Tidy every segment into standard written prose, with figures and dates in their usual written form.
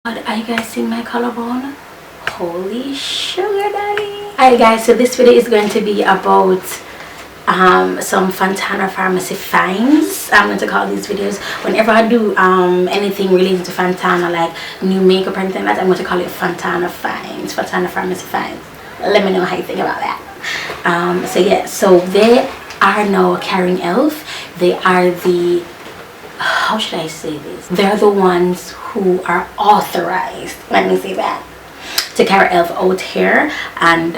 Are you guys seeing my collarbone? Holy sugar daddy. Alright guys, so this video is going to be about some Fontana Pharmacy finds. I'm going to call these videos, whenever I do anything related to Fontana, like new makeup or anything like that, I'm going to call it Fontana finds, Fontana Pharmacy finds. Let me know how you think about that. So yeah, so they are now carrying Elf. They are the, how should I say this, they're the ones who are authorized, let me say that, to carry Elf out here. And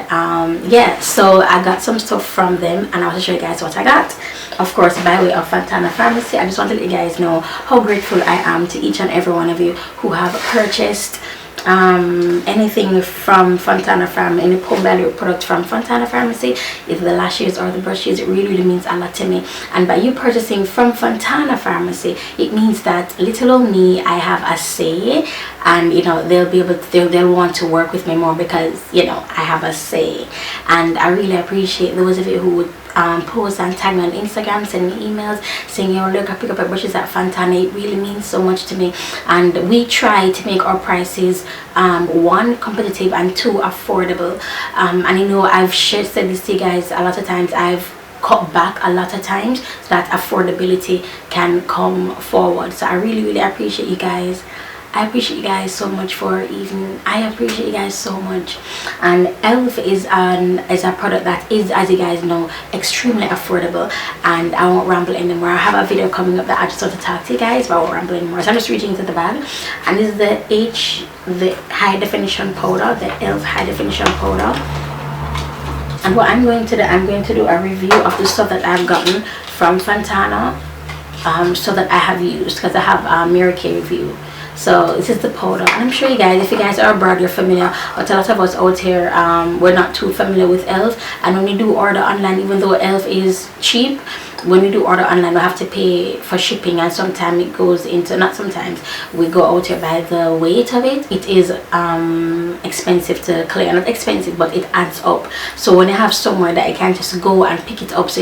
yeah, so I got some stuff from them and I want to show you guys what I got, of course by way of Fontana Pharmacy. I just want to let you guys know how grateful I am to each and every one of you who have purchased anything from Fontana Pharmacy, any home value product from Fontana Pharmacy, either the lashes or the brushes. It really means a lot to me. And by you purchasing from Fontana Pharmacy, it means that little old me, I have a say, and you know, they'll be able to, they'll want to work with me more because, you know, I have a say. And I really appreciate those of you who would post and tag me on Instagram, send me emails saying, yo, look, I pick up your brushes at Fontana. It really means so much to me. And we try to make our prices one, competitive, and two, affordable. And you know, I've said this to you guys a lot of times. I've cut back a lot of times so that affordability can come forward. So I really appreciate you guys. I appreciate you guys so much for even, I appreciate you guys so much. And Elf is a product that is, as you guys know, extremely affordable. And I won't ramble anymore. I have a video coming up that I just want to talk to you guys, but I won't ramble anymore. So I'm just reaching into the bag, and this is the high definition powder, the Elf high definition powder. And what I'm going to do, I'm going to do a review of the stuff that I've gotten from Fontana, so that I have used, because I have a Mary Kay review. So this is the powder, and I'm sure you guys, if you guys are abroad, you're familiar, but a lot of us out here, we're not too familiar with Elf. And when we do order online, even though Elf is cheap, when we do order online, we have to pay for shipping, and sometimes it goes into, not sometimes, we go out here by the weight of it. It is expensive to clear, not expensive, but it adds up. So when you have somewhere that you can just go and pick it up, so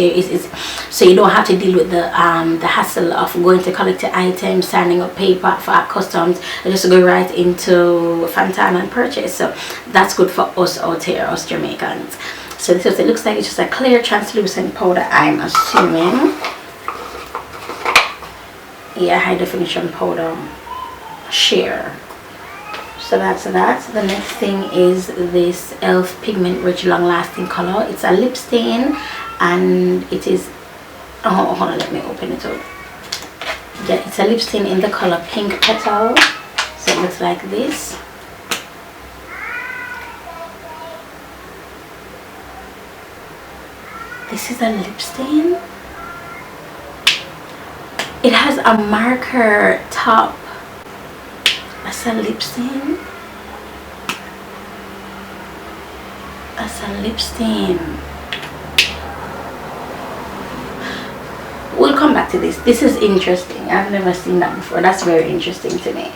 so you don't have to deal with the hassle of going to collect the items, signing up paper for our customs, and just go right into Fontana and purchase. So that's good for us out here, us Jamaicans. So this is, it looks like it's just a clear translucent powder, I'm assuming. Yeah, high definition powder sheer. So that's that. The next thing is this Elf pigment rich long lasting color. It's a lip stain, and it is, oh, hold on, let me open it up. Yeah, it's a lip stain in the color Pink Petal. So it looks like this. This is a lip stain. It has a marker top. That's a lip stain. That's a lip stain. We'll come back to this. This is interesting. I've never seen that before. That's very interesting to me.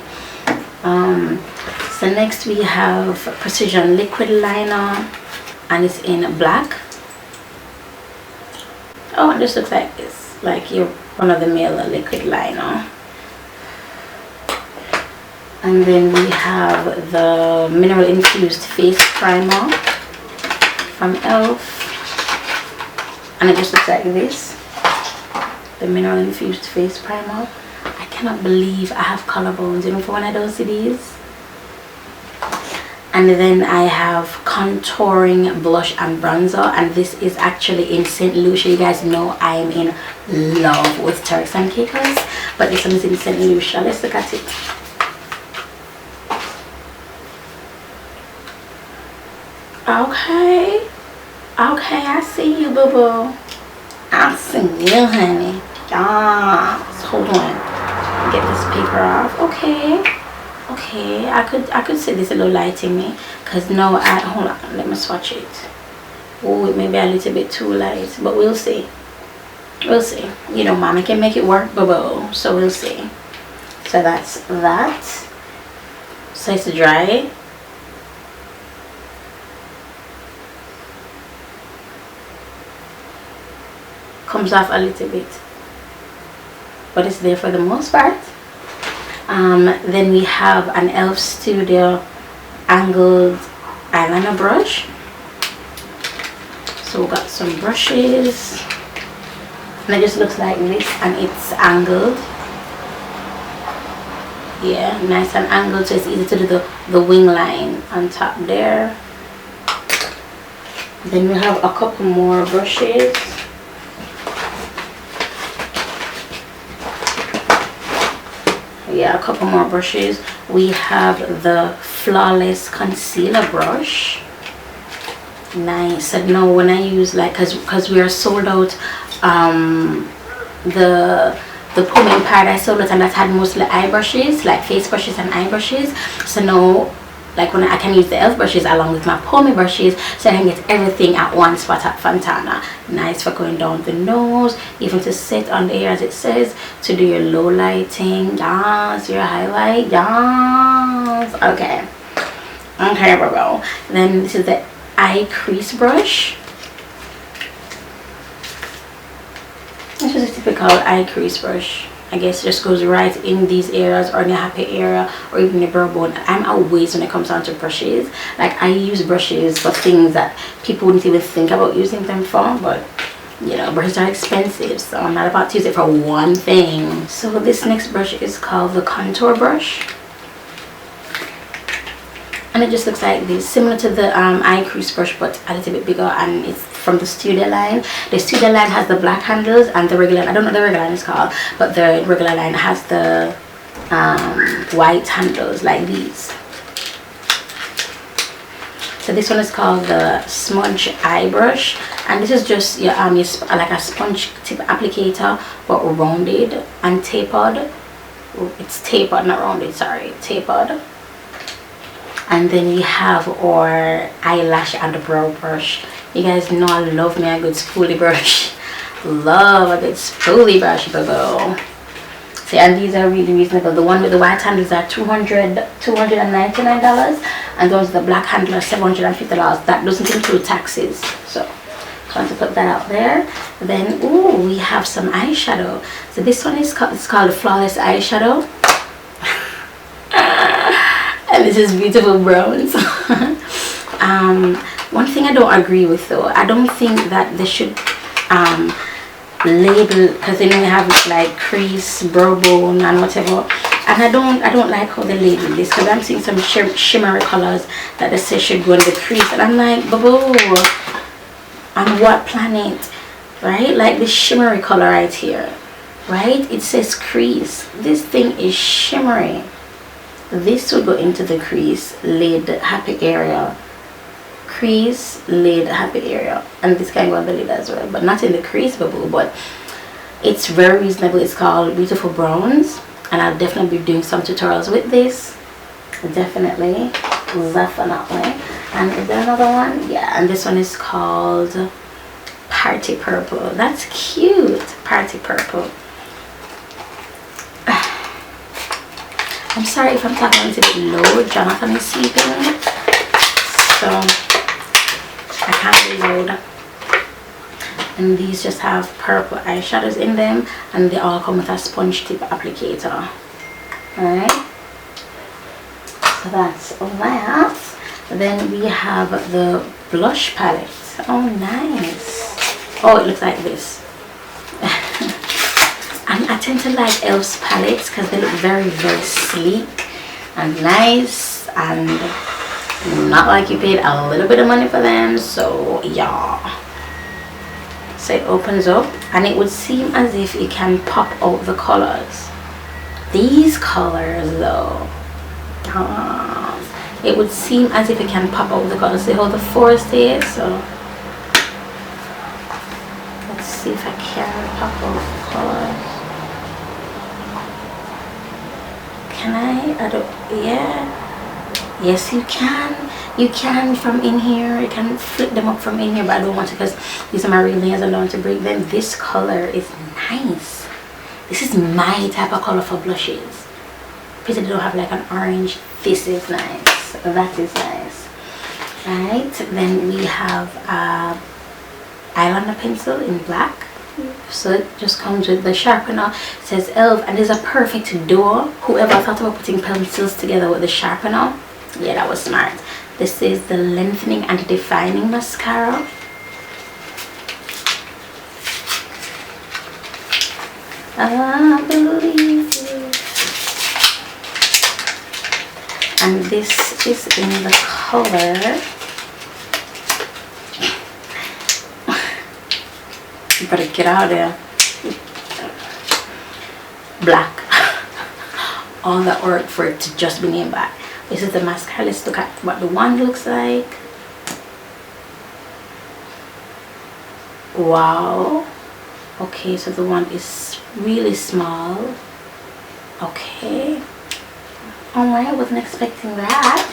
So next we have Precision Liquid Liner, and it's in black. Oh, it just looks like this, like your one-of-the-mill liquid liner. And then we have the mineral infused face primer from Elf, and it just looks like this, the mineral infused face primer. I cannot believe I have collarbones, you know, for when I don't see these. And then I have contouring blush and bronzer, and this is actually in St. Lucia. You guys know I'm in love with Turks and Caicos, but this one is in St. Lucia. Let's look at it. Okay, I see you, boo boo. I see you, honey. Yes. Hold on, get this paper off. Okay, I could say this a little lighting me, because no, hold on, let me swatch it. Oh, it may be a little bit too light, but we'll see. You know, mommy can make it work, boo. So we'll see. So that's that. So it's dry. Comes off a little bit, but it's there for the most part. Then we have an Elf Studio angled eyeliner brush. So we got some brushes, and it just looks like this, and it's angled. Yeah, nice and angled, so it's easy to do the wing line on top there. Then we have a couple more brushes. Yeah, a couple more brushes. We have the Flawless Concealer brush. Nice. And now when I use, like, because we are sold out the pomade part I sold out, and that had mostly eye brushes, like face brushes and eye brushes. So now, like, when I can use the elf brushes along with my pomade brushes, so I can get everything at one spot at Fontana. Nice for going down the nose, even to sit on the hair, as it says, to do your low lighting, yes, your highlight, yes. Okay, bro. Then this is the eye crease brush. This is a typical eye crease brush. I guess it just goes right in these areas, or in the happy area, or even the brow bone. I'm always, when it comes down to brushes, like, I use brushes for things that people wouldn't even think about using them for, but you know, brushes are expensive, so I'm not about to use it for one thing. So this next brush is called the contour brush, and it just looks like this, similar to the eye crease brush, but a little bit bigger, and it's from the Studio line. The Studio line has the black handles, and the regular, I don't know what the regular line is called, but the regular line has the white handles like these. So this one is called the smudge eye brush, and this is just your like a sponge tip applicator, but rounded and tapered. It's tapered, not rounded, sorry, tapered. And then we have our eyelash and brow brush. You guys know I love me a good spoolie brush. Love a good spoolie brush, boo. See, and these are really reasonable. The one with the white handles are $299, and those with the black handle are $750. That doesn't include taxes. So I want to put that out there. Then, ooh, we have some eyeshadow. So this one is called, it's called the Flawless Eyeshadow. And this is beautiful browns. One thing I don't agree with, though, I don't think that they should label, because then we have like crease, brow bone, and whatever. And I don't like how they label this, because I'm seeing some shimmery colors that they say should go in the crease, and I'm like, boo, on what planet, right? Like this shimmery color right here, right? It says crease. This thing is shimmery. This will go into the crease, lid, happy area. Crease, lid, happy area. And this can go on the lid as well, but not in the crease, boo, but it's very reasonable. It's called Beautiful Browns, and I'll definitely be doing some tutorials with this. Definitely. And is there another one? Yeah, and this one is called Party Purple. That's cute. Party Purple. I'm sorry if I'm talking a little bit low. Jonathan is sleeping, so I can't be loud. And these just have purple eyeshadows in them, and they all come with a sponge tip applicator. Alright, so that's that. Then we have the blush palette. Oh, nice. Oh, it looks like this. And I tend to like Elf's palettes because they look very, very sleek and nice, and not like you paid a little bit of money for them. So yeah, so it opens up, and it would seem as if it can pop out the colors. These colors though, it would seem as if it can pop out the colors. See how the forest is? So let's see if I can pop out the colors. Can I don't, yeah, yes you can. You can from in here. You can flip them up from in here, but I don't want to, because these are my real nails. I don't want to break them. This color is nice. This is my type of color for blushes. People don't have like an orange. This is nice. That is nice. Right, then we have eyeliner pencil in black. So it just comes with the sharpener. It says e.l.f. and it's a perfect duo. Whoever thought about putting pencils together with the sharpener, yeah, that was smart. This is the lengthening and defining mascara. I believe you. And this is in the color, you better get out of there, black. All that work for it to just be named back. This is the mascara. Let's look at what the one looks like. Wow. Okay, so the one is really small. Okay. Alright, I wasn't expecting that.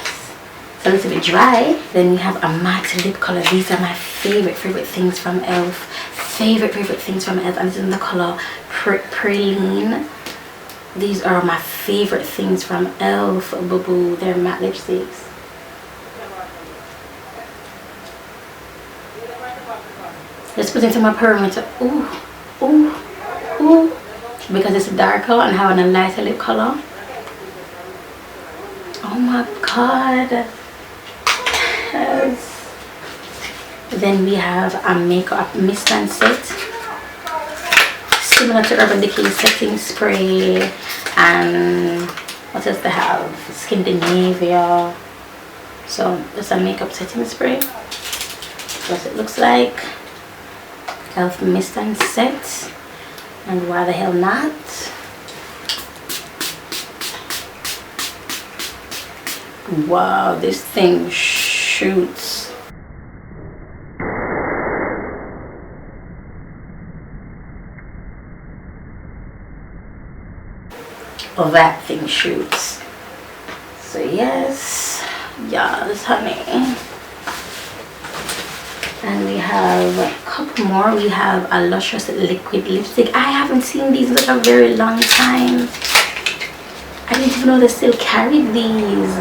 It's a little bit dry. Then we have a matte lip color. These are my favorite things from e.l.f. Favorite things from e.l.f. And it's in the color Praline. These are my favorite things from e.l.f. Boo boo. They're matte lipsticks. Let's put it into my perimeter. Ooh, ooh, ooh. Because it's darker and having a lighter lip color. Oh my god. Yes. Then we have a makeup mist and set, similar to Urban Decay setting spray. And what else they have? Scandinavia. So it's a makeup setting spray. What it looks like. e.l.f. mist and set. And why the hell not? Wow, this thing shoots. Oh, that thing shoots. So yes, honey. And we have a couple more. We have a luscious liquid lipstick. I haven't seen these in such a very long time. I didn't even know they still carried these.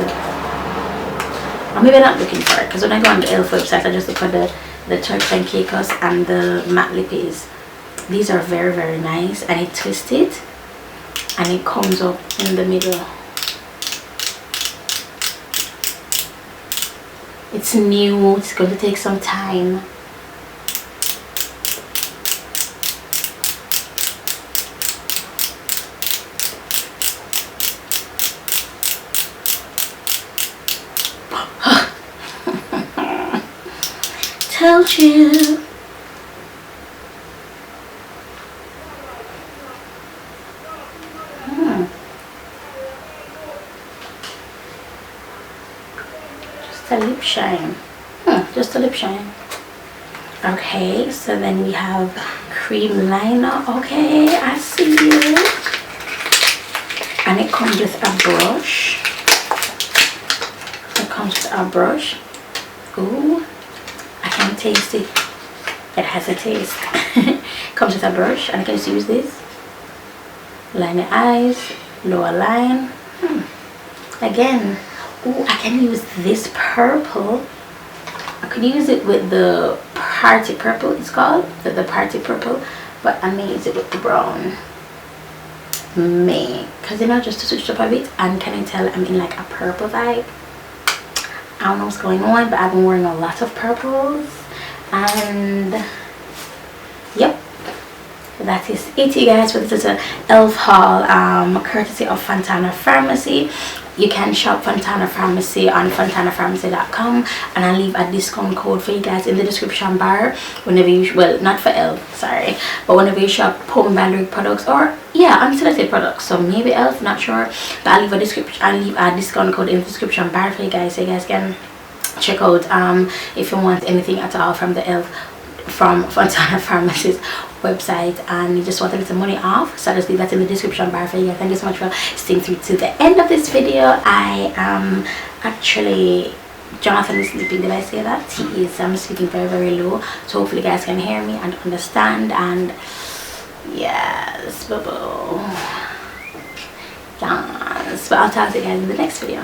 Or maybe I'm not looking for it, because when I go on the e.l.f. website, I just look at the Turks and Caicos and the matte lippies. These are very nice, and it twisted and it comes up in the middle. It's new, it's going to take some time. Told you. Just a lip shine. Just a lip shine. Okay, so then we have cream liner. Okay, I see you. And it comes with a brush. It comes with a brush. Ooh. I can taste it. It has a taste. Comes with a brush, and I can just use this. Line your eyes, lower line. Again, ooh, I can use this purple. I could use it with the party purple. It's called the party purple, but I may use it with the brown. Because you know, just to switch it up a bit. And can you tell I'm in like a purple vibe? I don't know what's going on, but I've been wearing a lot of purples. And yep, that is it, you guys, for this e.l.f. haul, courtesy of Fontana Pharmacy. You can shop Fontana Pharmacy on fontanapharmacy.com, and I'll leave a discount code for you guys in the description bar whenever you, well, not for e.l.f., sorry, but whenever you shop Home Boundary products, or yeah, unselected products, so maybe e.l.f., not sure, but I'll leave a discount code in the description bar for you guys, so you guys can check out if you want anything at all from the e.l.f. from Fontana Pharmacy's website, and you just want a little money off, so I'll just leave that in the description bar for you. Thank you so much for staying through to the end of this video. I am actually, Jonathan is sleeping, did I say that? He is. I'm speaking very low, so hopefully you guys can hear me and understand. And yes, boo boo, yes, but I'll talk to you guys in the next video.